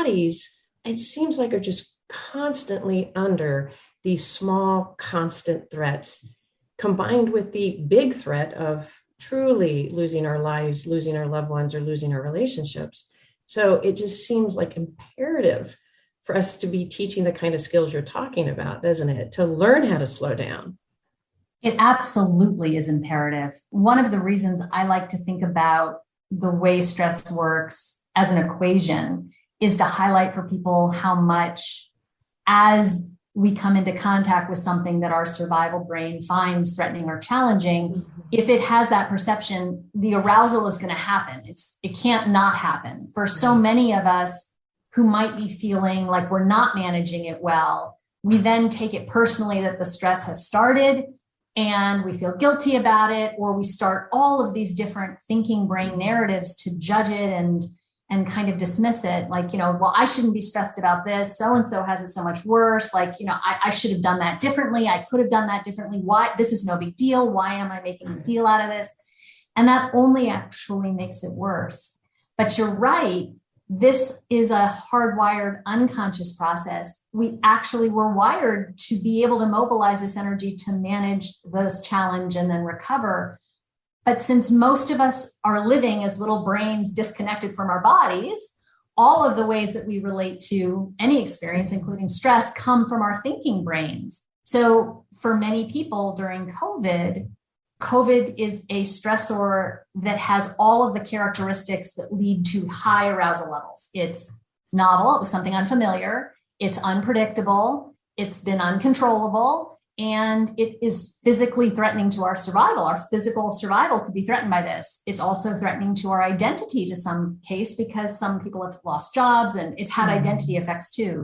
bodies, it seems like, are just constantly under these small, constant threats, combined with the big threat of truly losing our lives, losing our loved ones, or losing our relationships. So it just seems like imperative for us to be teaching the kind of skills you're talking about, doesn't it? To learn how to slow down. It absolutely is imperative. One of the reasons I like to think about the way stress works as an equation is to highlight for people how much, as we come into contact with something that our survival brain finds threatening or challenging, if it has that perception, the arousal is going to happen. It can't not happen. For so many of us who might be feeling like we're not managing it well, we then take it personally that the stress has started, and we feel guilty about it, or we start all of these different thinking brain narratives to judge it and kind of dismiss it. Like, well, I shouldn't be stressed about this. So-and-so has it so much worse. Like, I should have done that differently. I could have done that differently. Why? This is no big deal. Why am I making a deal out of this? And that only actually makes it worse. But you're right. This is a hardwired unconscious process. We actually were wired to be able to mobilize this energy to manage this challenge and then recover. But since most of us are living as little brains disconnected from our bodies, all of the ways that we relate to any experience, including stress, come from our thinking brains. So for many people during COVID is a stressor that has all of the characteristics that lead to high arousal levels. It's novel. It was something unfamiliar. It's unpredictable. It's been uncontrollable. And it is physically threatening to our survival. Our physical survival could be threatened by this. It's also threatening to our identity to some case, because some people have lost jobs, and it's had identity effects too.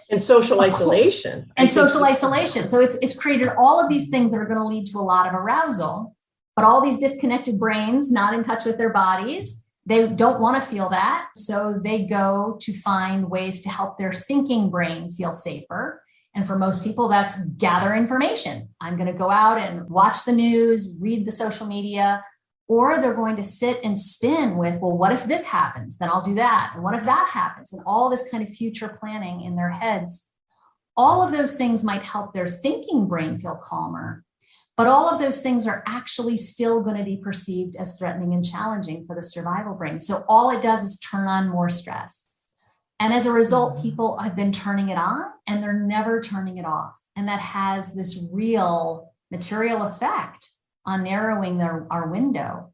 And social isolation. So it's created all of these things that are going to lead to a lot of arousal, but all these disconnected brains, not in touch with their bodies, they don't want to feel that. So they go to find ways to help their thinking brain feel safer. And for most people, that's gather information. I'm going to go out and watch the news, read the social media, or they're going to sit and spin with, well, what if this happens? Then I'll do that. And what if that happens? And all this kind of future planning in their heads. All of those things might help their thinking brain feel calmer, but all of those things are actually still going to be perceived as threatening and challenging for the survival brain. So all it does is turn on more stress. And as a result, people have been turning it on and they're never turning it off. And that has this real material effect on narrowing our window.